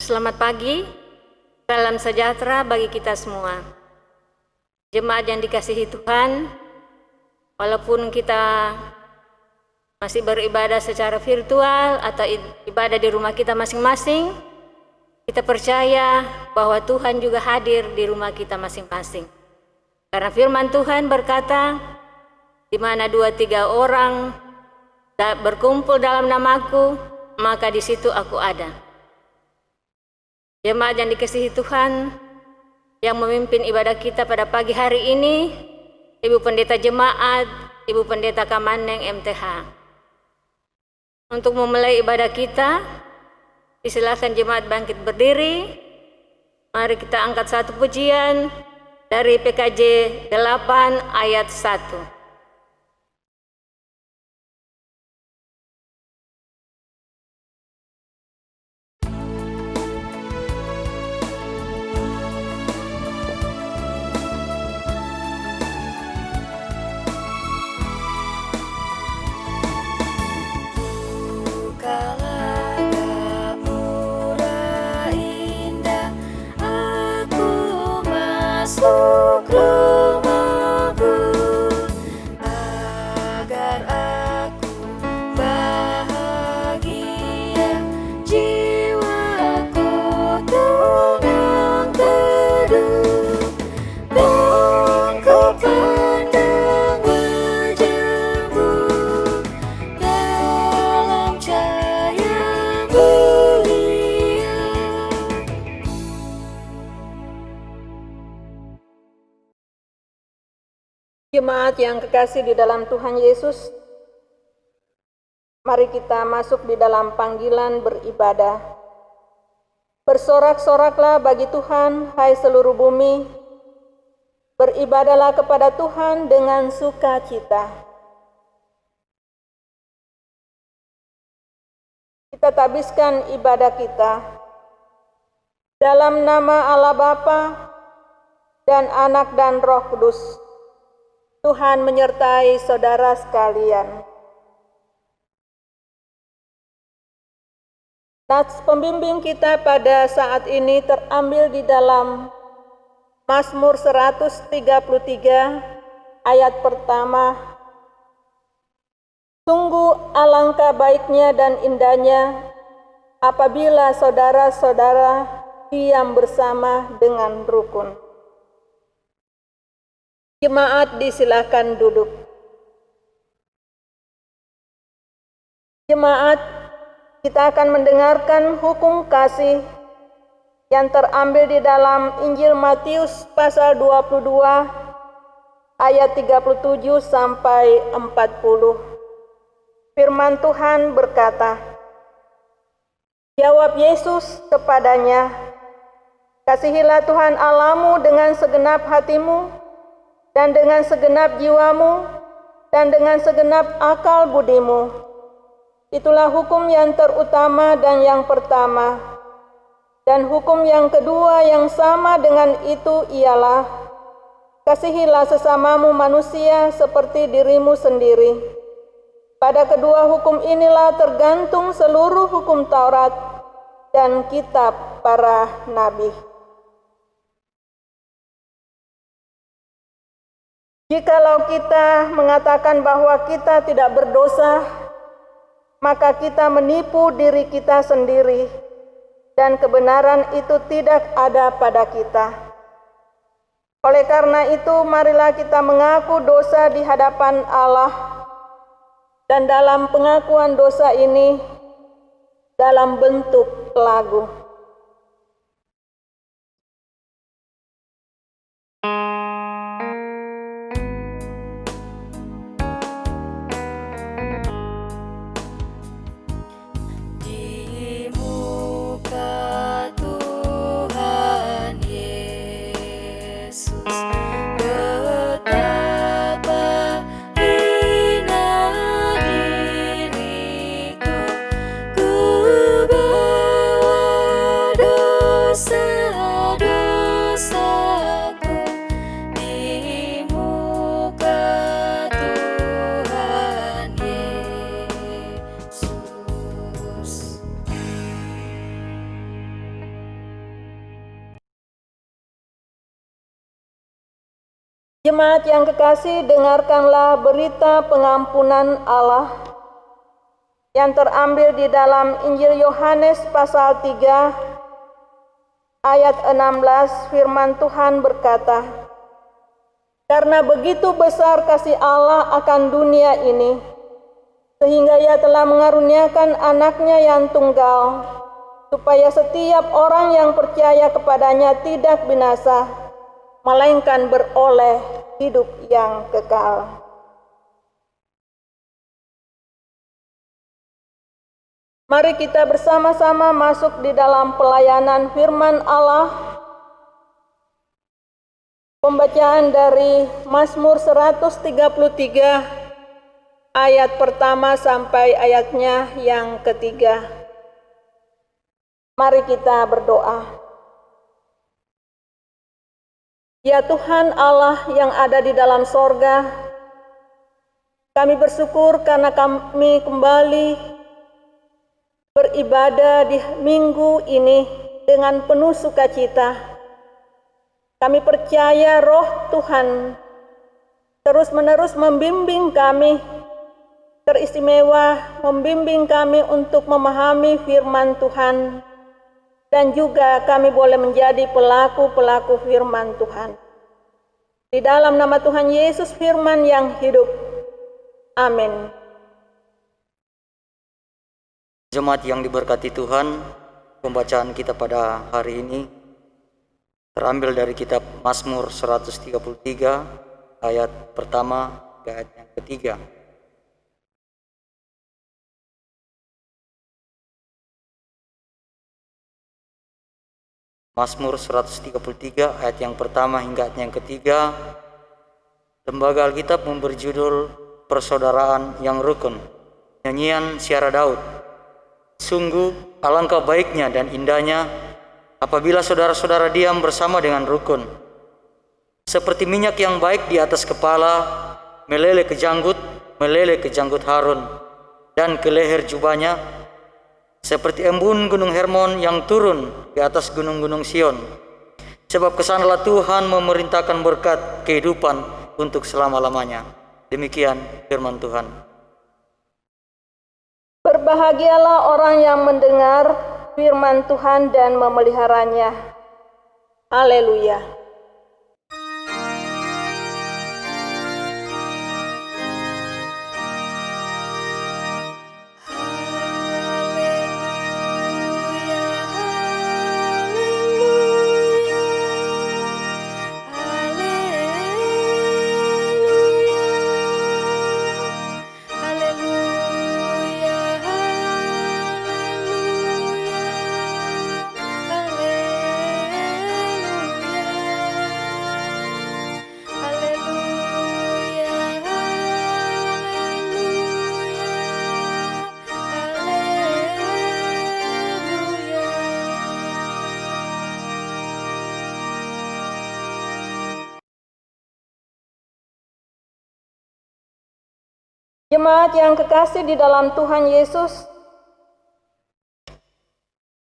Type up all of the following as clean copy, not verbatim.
Selamat pagi, salam sejahtera bagi kita semua. Jemaat yang dikasihi Tuhan, walaupun kita masih beribadah secara virtual atau ibadah di rumah kita masing-masing, kita percaya bahwa Tuhan juga hadir di rumah kita masing-masing. Karena firman Tuhan berkata, di mana 2-3 orang berkumpul dalam namaku, maka di situ aku ada. Jemaat yang dikasihi Tuhan, yang memimpin ibadah kita pada pagi hari ini, Ibu Pendeta Jemaat, Ibu Pendeta Kamaneng MTH. Untuk memulai ibadah kita, disilakan jemaat bangkit berdiri. Mari kita angkat satu pujian dari PKJ 8 ayat 1. Jemaat yang kekasih di dalam Tuhan Yesus, mari kita masuk di dalam panggilan beribadah. Bersorak-soraklah bagi Tuhan, hai seluruh bumi. Beribadahlah kepada Tuhan dengan sukacita. Kita tabiskan ibadah kita dalam nama Allah Bapa dan Anak dan Roh Kudus. Tuhan menyertai saudara sekalian. Nats pembimbing kita pada saat ini terambil di dalam Mazmur 133 ayat pertama. Sungguh alangkah baiknya dan indahnya apabila saudara-saudara diam bersama dengan rukun. Jemaat disilakan duduk. Jemaat, kita akan mendengarkan hukum kasih yang terambil di dalam Injil Matius pasal 22 ayat 37 sampai 40. Firman Tuhan berkata, jawab Yesus kepadanya, kasihilah Tuhan Allahmu dengan segenap hatimu, dan dengan segenap jiwamu, dan dengan segenap akal budimu. Itulah hukum yang terutama dan yang pertama. Dan hukum yang kedua yang sama dengan itu ialah, kasihilah sesamamu manusia seperti dirimu sendiri. Pada kedua hukum inilah tergantung seluruh hukum Taurat dan kitab para nabi. Jikalau kita mengatakan bahwa kita tidak berdosa, maka kita menipu diri kita sendiri, dan kebenaran itu tidak ada pada kita. Oleh karena itu, marilah kita mengaku dosa di hadapan Allah, dan dalam pengakuan dosa ini, dalam bentuk lagu. Ku bawa Jemaat yang kekasih, dengarkanlah berita pengampunan Allah yang terambil di dalam Injil Yohanes pasal 3 ayat 16. Firman Tuhan berkata, "Karena begitu besar kasih Allah akan dunia ini, sehingga Ia telah mengaruniakan anaknya yang tunggal, supaya setiap orang yang percaya kepadanya tidak binasa, melainkan beroleh hidup yang kekal." Mari kita bersama-sama masuk di dalam pelayanan firman Allah. Pembacaan dari Mazmur 133 ayat pertama sampai ayatnya yang ketiga. Mari kita berdoa. Ya Tuhan Allah yang ada di dalam sorga, kami bersyukur karena kami kembali beribadah di minggu ini dengan penuh sukacita. Kami percaya Roh Tuhan terus-menerus membimbing kami, teristimewa membimbing kami untuk memahami firman Tuhan, dan juga kami boleh menjadi pelaku-pelaku firman Tuhan. Di dalam nama Tuhan Yesus firman yang hidup. Amin. Jemaat yang diberkati Tuhan, pembacaan kita pada hari ini terambil dari kitab Mazmur 133 ayat pertama ke ayat yang ketiga. Mazmur 133 ayat yang pertama hingga ayat yang ketiga. Lembaga Alkitab memberi judul Persaudaraan yang Rukun. Nyanyian Syara Daud. Sungguh alangkah baiknya dan indahnya apabila saudara-saudara diam bersama dengan rukun. Seperti minyak yang baik di atas kepala, meleleh ke janggut Harun dan ke leher jubahnya, seperti embun gunung Hermon yang turun di atas gunung-gunung Sion. Sebab kesanalah Tuhan memerintahkan berkat kehidupan untuk selama-lamanya. Demikian firman Tuhan. Berbahagialah orang yang mendengar firman Tuhan dan memeliharanya. Haleluya. Jemaat yang kekasih di dalam Tuhan Yesus,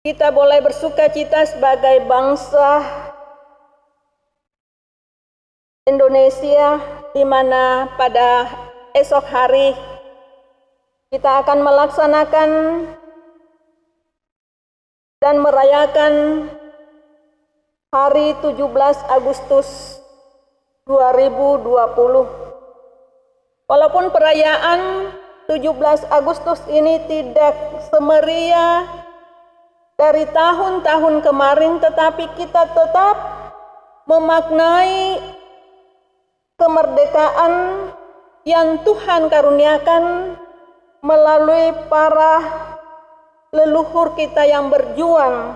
kita boleh bersukacita sebagai bangsa Indonesia, di mana pada esok hari kita akan melaksanakan dan merayakan hari 17 Agustus 2020. Walaupun perayaan 17 Agustus ini tidak semeriah dari tahun-tahun kemarin, tetapi kita tetap memaknai kemerdekaan yang Tuhan karuniakan melalui para leluhur kita yang berjuang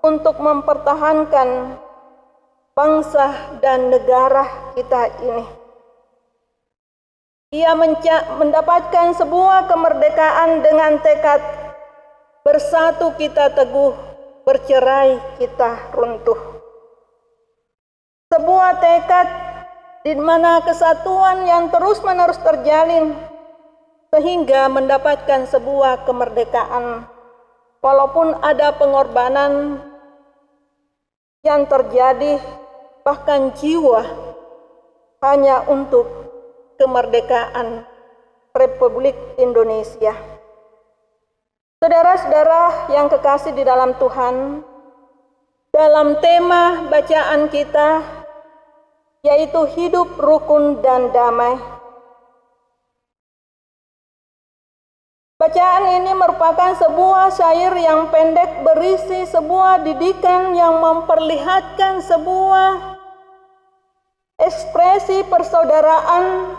untuk mempertahankan bangsa dan negara kita ini. Ia mendapatkan sebuah kemerdekaan dengan tekad bersatu kita teguh, bercerai kita runtuh. Sebuah tekad di mana kesatuan yang terus-menerus terjalin sehingga mendapatkan sebuah kemerdekaan. Walaupun ada pengorbanan yang terjadi, bahkan jiwa hanya untuk kemerdekaan Republik Indonesia. Saudara-saudara yang kekasih di dalam Tuhan, dalam tema bacaan kita yaitu hidup rukun dan damai. Bacaan ini merupakan sebuah syair yang pendek berisi sebuah didikan yang memperlihatkan sebuah ekspresi persaudaraan,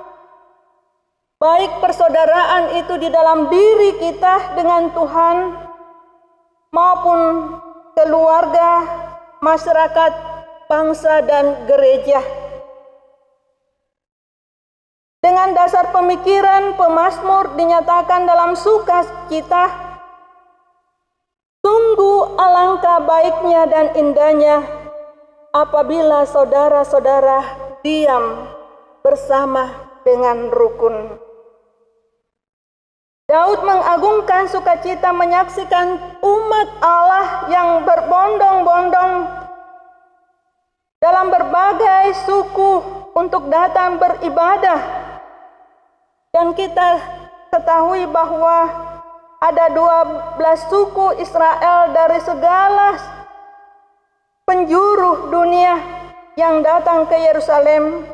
baik persaudaraan itu di dalam diri kita dengan Tuhan maupun keluarga, masyarakat, bangsa, dan gereja. Dengan dasar pemikiran pemazmur dinyatakan dalam sukacita, sungguh alangkah baiknya dan indahnya apabila saudara-saudara diam bersama dengan rukun. Daud mengagungkan sukacita menyaksikan umat Allah yang berbondong-bondong dalam berbagai suku untuk datang beribadah. Dan kita ketahui bahwa ada 12 suku Israel dari segala penjuru dunia yang datang ke Yerusalem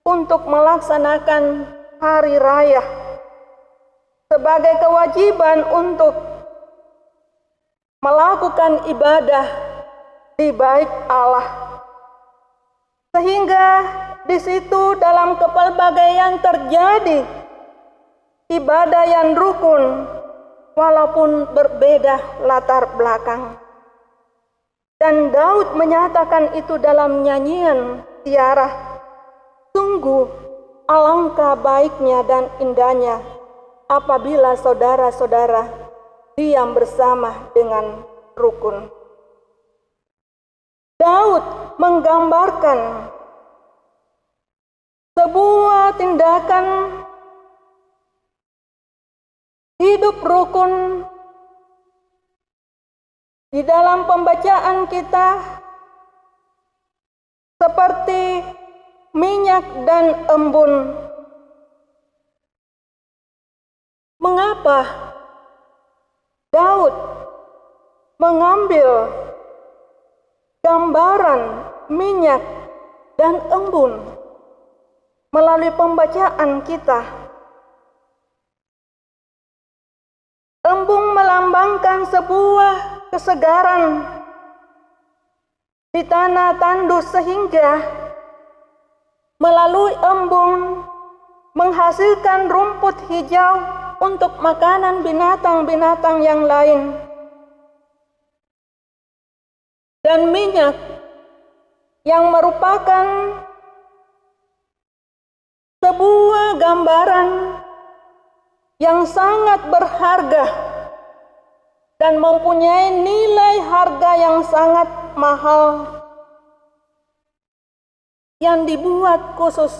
untuk melaksanakan hari raya sebagai kewajiban untuk melakukan ibadah di bait Allah. Sehingga di situ dalam kepelbagaian terjadi ibadah yang rukun walaupun berbeda latar belakang. Dan Daud menyatakan itu dalam nyanyian tiara, sungguh alangkah baiknya dan indahnya apabila saudara-saudara diam bersama dengan rukun. Daud menggambarkan sebuah tindakan hidup rukun di dalam pembacaan kita seperti minyak dan embun. Mengapa Daud mengambil gambaran minyak dan embun melalui pembacaan kita? Embun melambangkan sebuah kesegaran di tanah tandus sehingga melalui embun menghasilkan rumput hijau untuk makanan binatang-binatang yang lain. Dan minyak yang merupakan sebuah gambaran yang sangat berharga dan mempunyai nilai harga yang sangat mahal yang dibuat khusus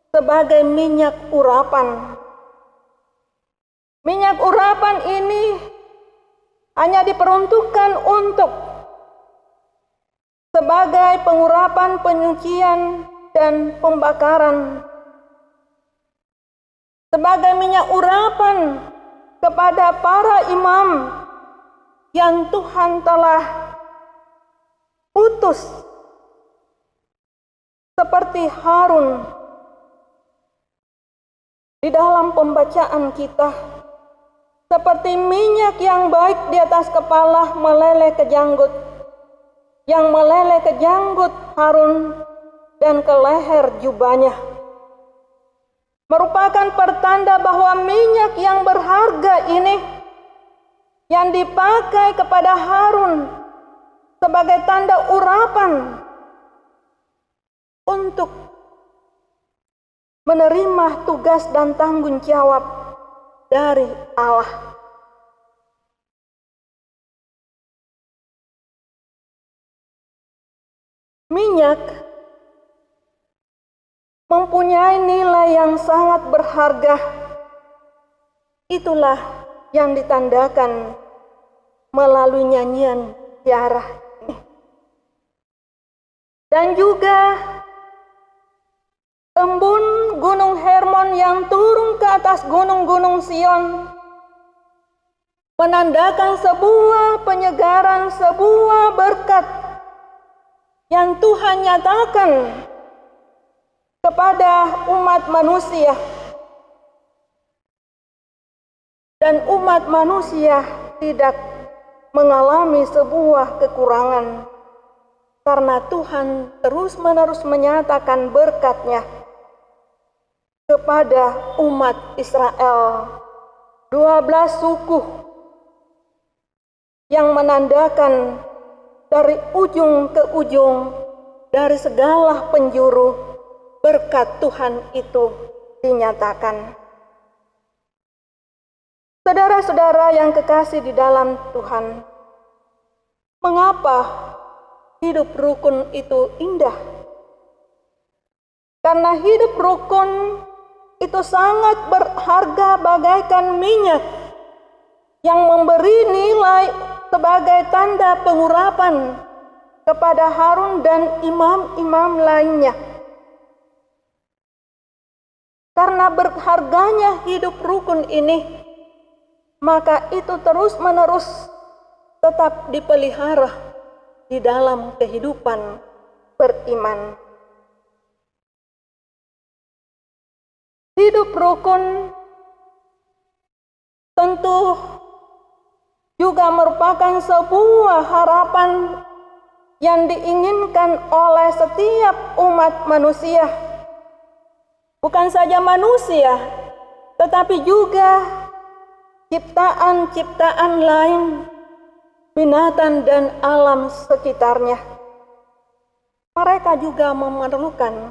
sebagai minyak urapan. Minyak urapan ini hanya diperuntukkan untuk sebagai pengurapan, penyucian, dan pembakaran. Sebagai minyak urapan kepada para imam yang Tuhan telah utus seperti Harun. Di dalam pembacaan kita, seperti minyak yang baik di atas kepala meleleh ke janggut, yang meleleh ke janggut Harun dan ke leher jubahnya, merupakan pertanda bahwa minyak yang berharga ini yang dipakai kepada Harun sebagai tanda urapan untuk menerima tugas dan tanggung jawab dari Allah. Minyak mempunyai nilai yang sangat berharga. Itulah yang ditandakan melalui nyanyian tiara ini. Dan juga embun gunung Hermon yang turun ke atas gunung-gunung Sion, menandakan sebuah penyegaran, sebuah berkat yang Tuhan nyatakan kepada umat manusia. Dan umat manusia tidak mengalami sebuah kekurangan, karena Tuhan terus-menerus menyatakan berkat-Nya kepada umat Israel. 12 suku yang menandakan dari ujung ke ujung, dari segala penjuru, berkat Tuhan itu dinyatakan. Saudara-saudara yang kekasih di dalam Tuhan, mengapa hidup rukun itu indah? Karena hidup rukun itu sangat berharga bagaikan minyak yang memberi nilai sebagai tanda pengurapan kepada Harun dan imam-imam lainnya. Karena berharganya hidup rukun ini, maka itu terus-menerus tetap dipelihara di dalam kehidupan beriman. Hidup rukun tentu juga merupakan sebuah harapan yang diinginkan oleh setiap umat manusia. Bukan saja manusia, tetapi juga ciptaan-ciptaan lain, binatang dan alam sekitarnya. Mereka juga memerlukan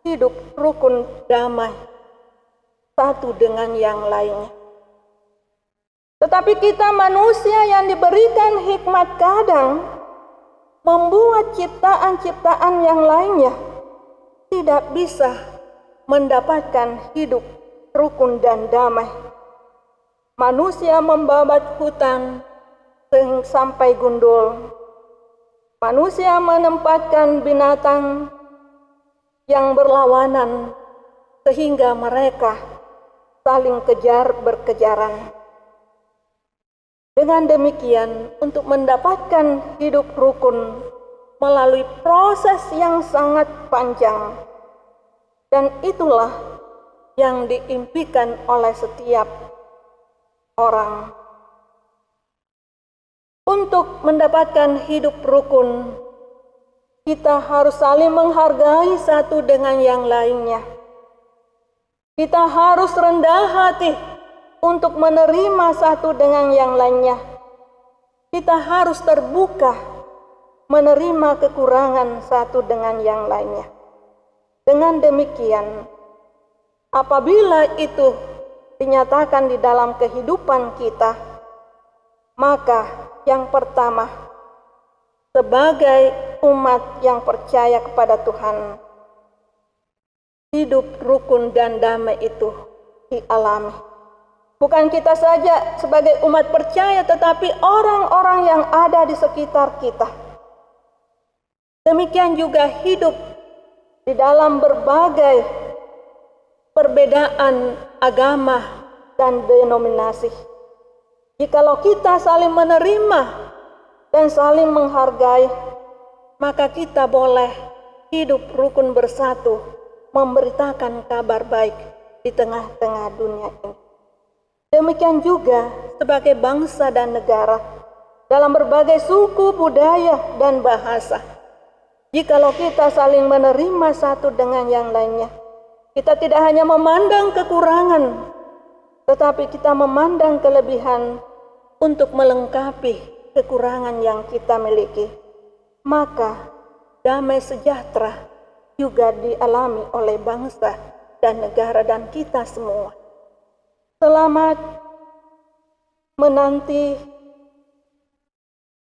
hidup rukun damai satu dengan yang lainnya. Tetapi kita manusia yang diberikan hikmat kadang membuat ciptaan-ciptaan yang lainnya tidak bisa mendapatkan hidup rukun dan damai. Manusia membabat hutan sampai gundul. Manusia menempatkan binatang yang berlawanan sehingga mereka saling berkejaran. Dengan demikian, untuk mendapatkan hidup rukun melalui proses yang sangat panjang, dan itulah yang diimpikan oleh setiap orang. Untuk mendapatkan hidup rukun, kita harus saling menghargai satu dengan yang lainnya. Kita harus rendah hati untuk menerima satu dengan yang lainnya. Kita harus terbuka menerima kekurangan satu dengan yang lainnya. Dengan demikian, apabila itu dinyatakan di dalam kehidupan kita, maka yang pertama, sebagai umat yang percaya kepada Tuhan, hidup rukun dan damai itu dialami. Bukan kita saja sebagai umat percaya, tetapi orang-orang yang ada di sekitar kita. Demikian juga hidup di dalam berbagai perbedaan agama dan denominasi. Jikalau kita saling menerima dan saling menghargai, maka kita boleh hidup rukun bersatu, memberitakan kabar baik di tengah-tengah dunia ini. Demikian juga sebagai bangsa dan negara, dalam berbagai suku, budaya, dan bahasa. Jikalau kita saling menerima satu dengan yang lainnya, kita tidak hanya memandang kekurangan, tetapi kita memandang kelebihan untuk melengkapi kekurangan yang kita miliki. Maka damai sejahtera juga dialami oleh bangsa dan negara dan kita semua. Selamat menanti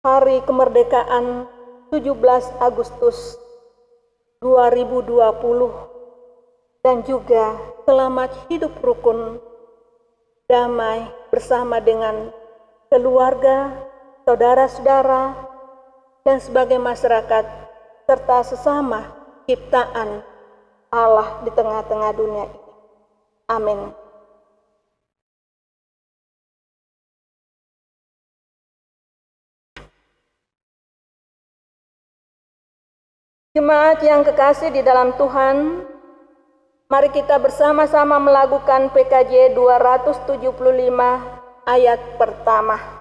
hari kemerdekaan 17 Agustus 2020 dan juga selamat hidup rukun damai bersama dengan keluarga, saudara-saudara, dan sebagai masyarakat serta sesama ciptaan Allah di tengah-tengah dunia ini. Amin. Jemaat yang kekasih di dalam Tuhan, mari kita bersama-sama melakukan PKJ 275 ayat pertama.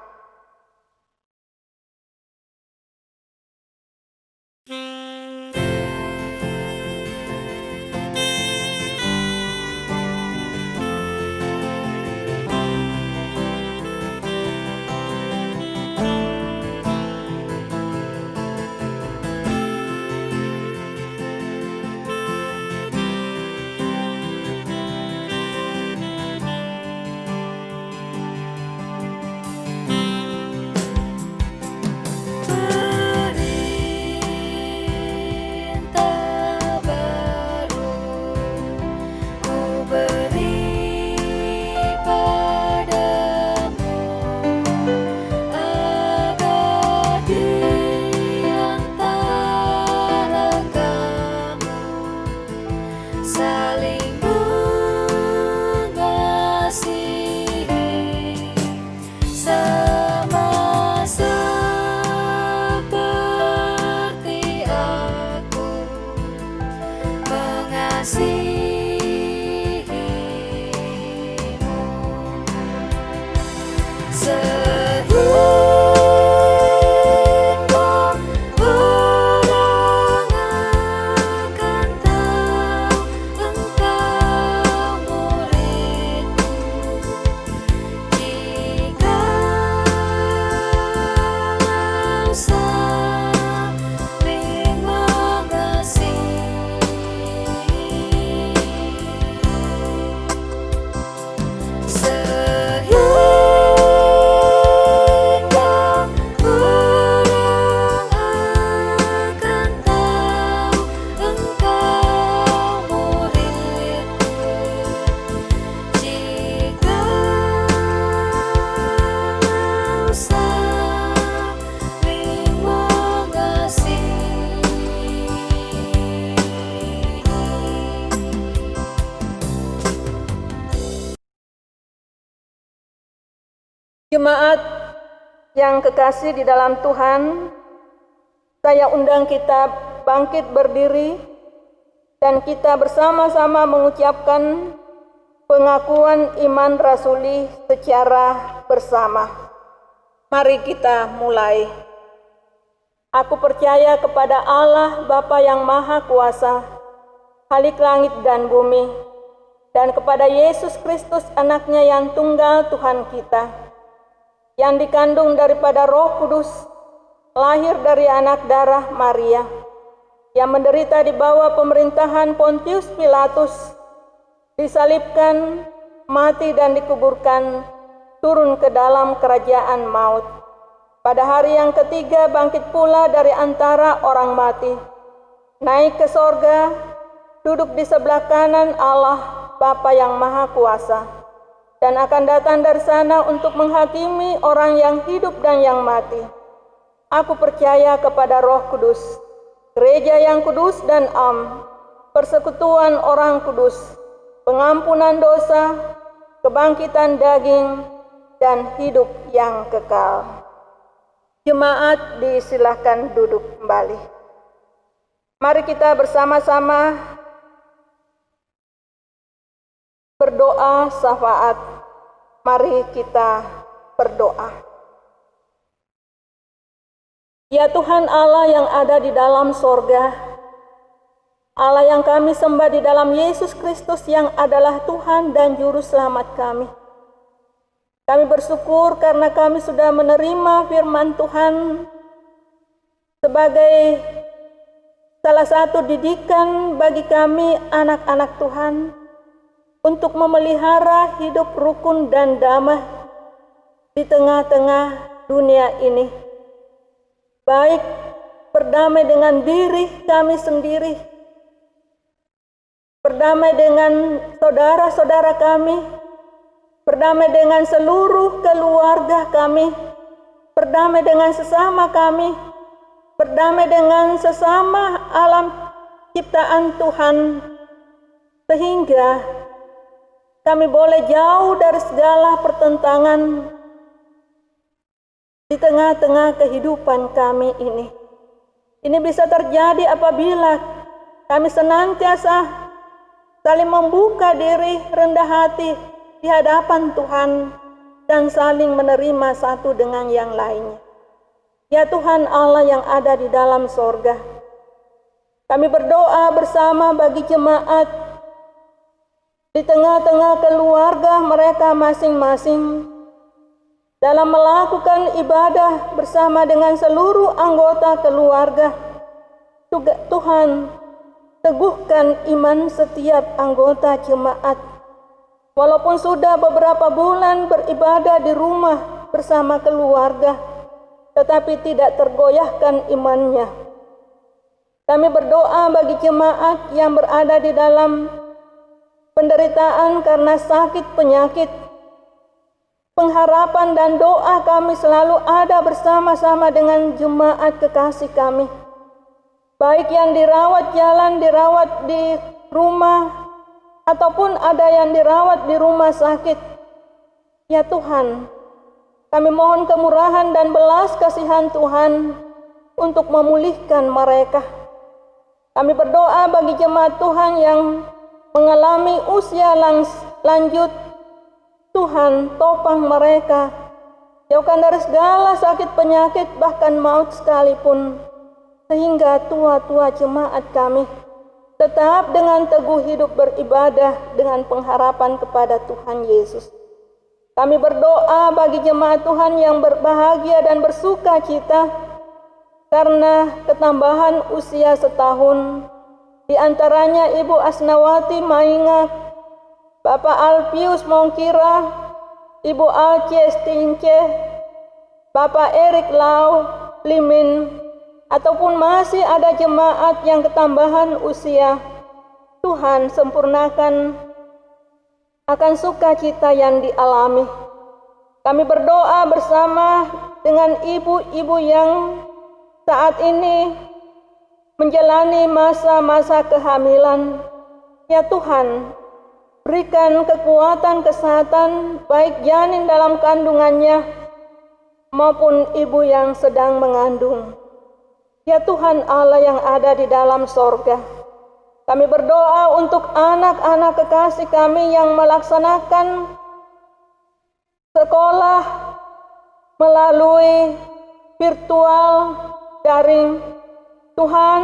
Jemaat yang kekasih di dalam Tuhan, saya undang kita bangkit berdiri dan kita bersama-sama mengucapkan pengakuan iman rasuli secara bersama. Mari kita mulai. Aku percaya kepada Allah Bapa yang Maha Kuasa, Khalik langit dan bumi, dan kepada Yesus Kristus anaknya yang tunggal Tuhan kita, yang dikandung daripada Roh Kudus, lahir dari anak darah Maria, yang menderita di bawah pemerintahan Pontius Pilatus, disalibkan, mati dan dikuburkan, turun ke dalam kerajaan maut. Pada hari yang ketiga bangkit pula dari antara orang mati, naik ke sorga, duduk di sebelah kanan Allah Bapa yang Maha Kuasa, dan akan datang dari sana untuk menghakimi orang yang hidup dan yang mati. Aku percaya kepada Roh Kudus, gereja yang kudus dan am, persekutuan orang kudus, pengampunan dosa, kebangkitan daging, dan hidup yang kekal. Jemaat disilahkan duduk kembali. Mari kita bersama-sama berdoa syafaat. Mari kita berdoa. Ya Tuhan Allah yang ada di dalam sorga, Allah yang kami sembah di dalam Yesus Kristus yang adalah Tuhan dan Juru Selamat kami. Kami bersyukur karena kami sudah menerima firman Tuhan sebagai salah satu didikan bagi kami anak-anak Tuhan, untuk memelihara hidup rukun dan damai di tengah-tengah dunia ini. Baik berdamai dengan diri kami sendiri, berdamai dengan saudara-saudara kami, berdamai dengan seluruh keluarga kami, berdamai dengan sesama kami, berdamai dengan sesama alam ciptaan Tuhan, sehingga kami boleh jauh dari segala pertentangan di tengah-tengah kehidupan kami ini. Ini bisa terjadi apabila kami senantiasa saling membuka diri, rendah hati di hadapan Tuhan, dan saling menerima satu dengan yang lainnya. Ya Tuhan Allah yang ada di dalam sorga, kami berdoa bersama bagi jemaat di tengah-tengah keluarga mereka masing-masing dalam melakukan ibadah bersama dengan seluruh anggota keluarga. Tuhan, teguhkan iman setiap anggota jemaat. Walaupun sudah beberapa bulan beribadah di rumah bersama keluarga, tetapi tidak tergoyahkan imannya. Kami berdoa bagi jemaat yang berada di dalam penderitaan karena sakit penyakit. Pengharapan dan doa kami selalu ada bersama-sama dengan jemaat kekasih kami, baik yang dirawat jalan, dirawat di rumah, ataupun ada yang dirawat di rumah sakit. Ya Tuhan, kami mohon kemurahan dan belas kasihan Tuhan untuk memulihkan mereka. Kami berdoa bagi jemaat Tuhan yang mengalami usia lanjut. Tuhan, topang mereka, jauhkan dari segala sakit penyakit, bahkan maut sekalipun, sehingga tua-tua jemaat kami tetap dengan teguh hidup beribadah dengan pengharapan kepada Tuhan Yesus. Kami berdoa bagi jemaat Tuhan yang berbahagia dan bersuka cita karena ketambahan usia setahun, di antaranya Ibu Asnawati Maingat, Bapak Alpius Mongkira, Ibu Alce Stince, Bapak Erik Lau Limin, ataupun masih ada jemaat yang ketambahan usia. Tuhan, sempurnakan akan sukacita yang dialami. Kami berdoa bersama dengan ibu-ibu yang saat ini menjalani masa-masa kehamilan. Ya Tuhan, berikan kekuatan kesehatan baik janin dalam kandungannya maupun ibu yang sedang mengandung. Ya Tuhan Allah yang ada di dalam sorga, kami berdoa untuk anak-anak kekasih kami yang melaksanakan sekolah melalui virtual daring. Tuhan,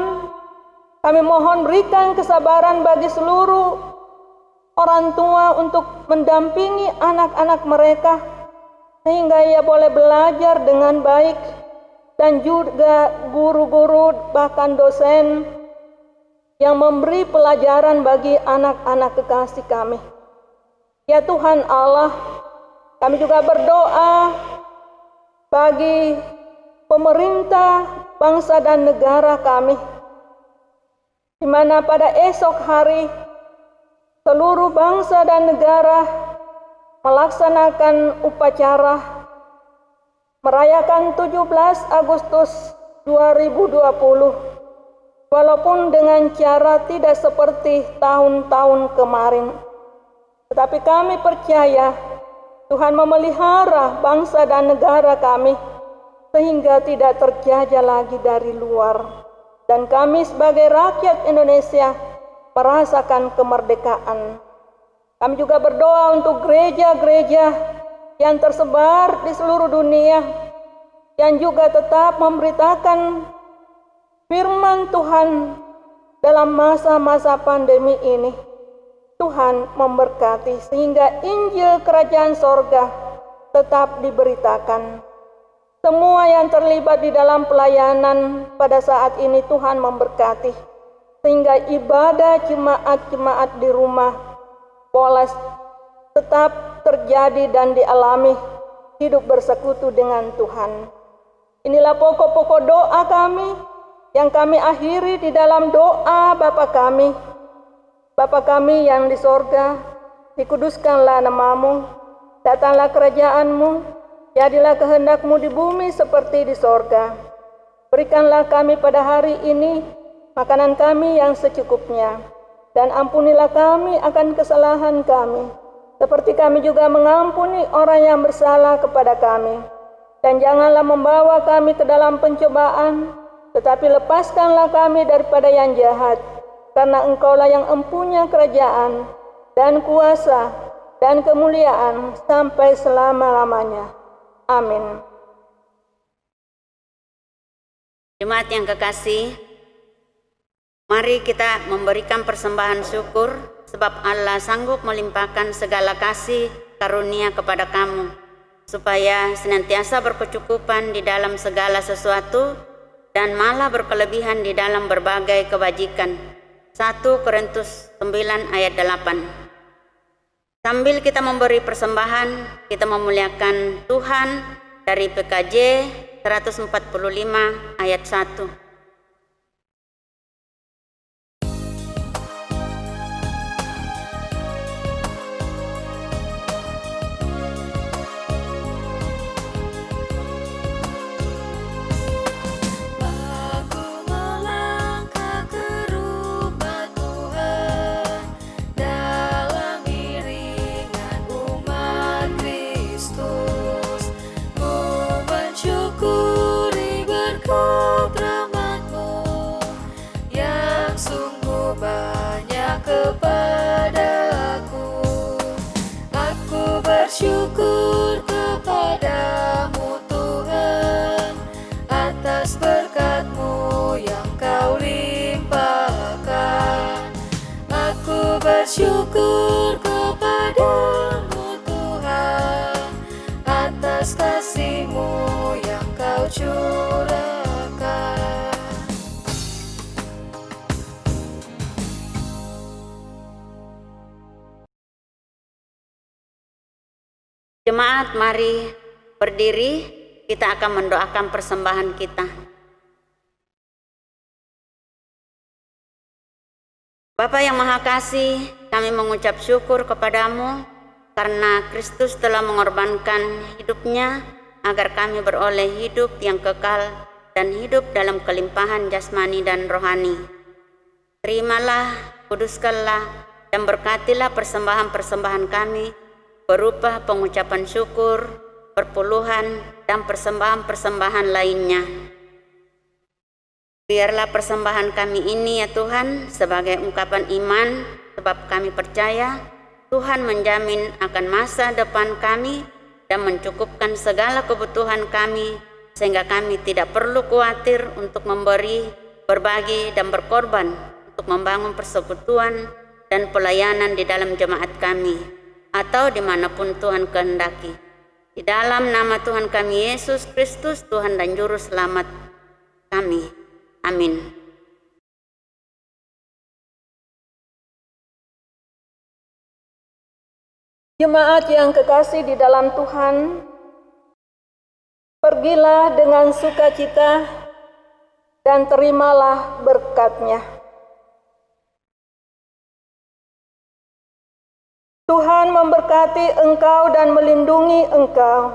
kami mohon berikan kesabaran bagi seluruh orang tua untuk mendampingi anak-anak mereka sehingga ia boleh belajar dengan baik, dan juga guru-guru bahkan dosen yang memberi pelajaran bagi anak-anak kekasih kami. Ya Tuhan Allah, kami juga berdoa bagi pemerintah, bangsa dan negara kami, di mana pada esok hari seluruh bangsa dan negara melaksanakan upacara merayakan 17 Agustus 2020, walaupun dengan cara tidak seperti tahun-tahun kemarin. Tetapi kami percaya Tuhan memelihara bangsa dan negara kami sehingga tidak terjajah lagi dari luar. Dan kami sebagai rakyat Indonesia merasakan kemerdekaan. Kami juga berdoa untuk gereja-gereja yang tersebar di seluruh dunia, yang juga tetap memberitakan firman Tuhan dalam masa-masa pandemi ini. Tuhan memberkati sehingga Injil Kerajaan Sorga tetap diberitakan. Semua yang terlibat di dalam pelayanan pada saat ini Tuhan memberkati, sehingga ibadah jemaat-jemaat di rumah boleh tetap terjadi dan dialami hidup bersekutu dengan Tuhan. Inilah pokok-pokok doa kami yang kami akhiri di dalam doa Bapa kami. Bapa kami yang di sorga, dikuduskanlah namamu, datanglah kerajaanmu, jadilah kehendakmu di bumi seperti di sorga. Berikanlah kami pada hari ini makanan kami yang secukupnya. dan ampunilah kami akan kesalahan kami, seperti kami juga mengampuni orang yang bersalah kepada kami. Dan janganlah membawa kami ke dalam pencobaan, tetapi lepaskanlah kami daripada yang jahat, karena Engkaulah yang empunya kerajaan, dan kuasa, dan kemuliaan sampai selama-lamanya. Amin. Jemaat yang kekasih, mari kita memberikan persembahan syukur sebab Allah sanggup melimpahkan segala kasih karunia kepada kamu, supaya senantiasa berkecukupan di dalam segala sesuatu dan malah berkelebihan di dalam berbagai kebajikan. 1 Korintus 9 ayat 8. Sambil kita memberi persembahan, kita memuliakan Tuhan dari PKJ 145 ayat 1. Bersyukur kepadamu Tuhan atas berkat-Mu yang Kau limpahkan. Aku bersyukur kepadamu Tuhan atas kasih-Mu yang Kau curahkan. Jemaat, mari berdiri, kita akan mendoakan persembahan kita. Bapa yang Maha Kasih, kami mengucap syukur kepadamu karena Kristus telah mengorbankan hidupnya agar kami beroleh hidup yang kekal dan hidup dalam kelimpahan jasmani dan rohani. Terimalah, kuduskanlah, dan berkatilah persembahan-persembahan kami berupa pengucapan syukur, perpuluhan, dan persembahan-persembahan lainnya. Biarlah persembahan kami ini ya Tuhan sebagai ungkapan iman, sebab kami percaya Tuhan menjamin akan masa depan kami dan mencukupkan segala kebutuhan kami, sehingga kami tidak perlu khawatir untuk memberi, berbagi, dan berkorban untuk membangun persekutuan dan pelayanan di dalam jemaat kami atau dimanapun Tuhan kehendaki. Di dalam nama Tuhan kami Yesus Kristus, Tuhan dan Juru Selamat kami. Amin. Jemaat yang kekasih di dalam Tuhan, pergilah dengan sukacita dan terimalah berkat-Nya. Tuhan memberkati engkau dan melindungi engkau.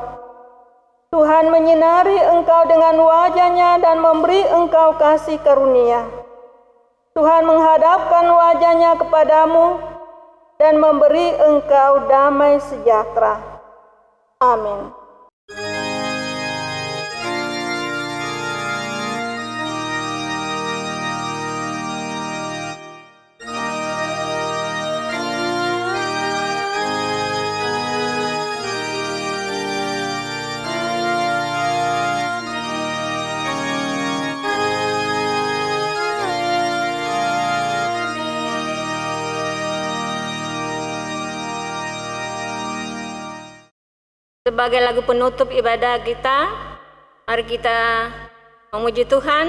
Tuhan menyinari engkau dengan wajah-Nya dan memberi engkau kasih karunia. Tuhan menghadapkan wajah-Nya kepadamu dan memberi engkau damai sejahtera. Amin. Sebagai lagu penutup ibadah kita, mari kita memuji Tuhan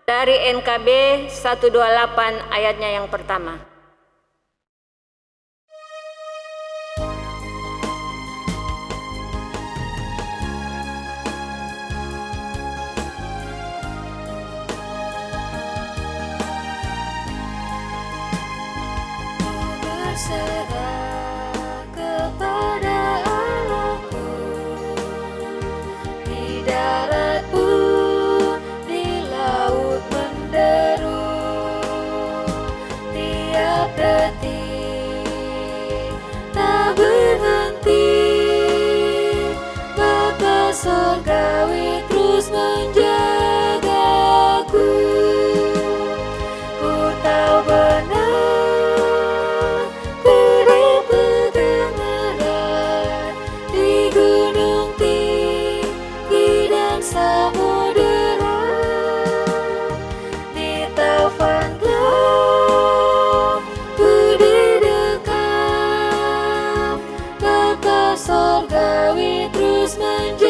dari NKB 128 ayatnya yang pertama. Berserah kepada Allahku, di darat pun, di laut menderu, tiap surgawi terus menjadi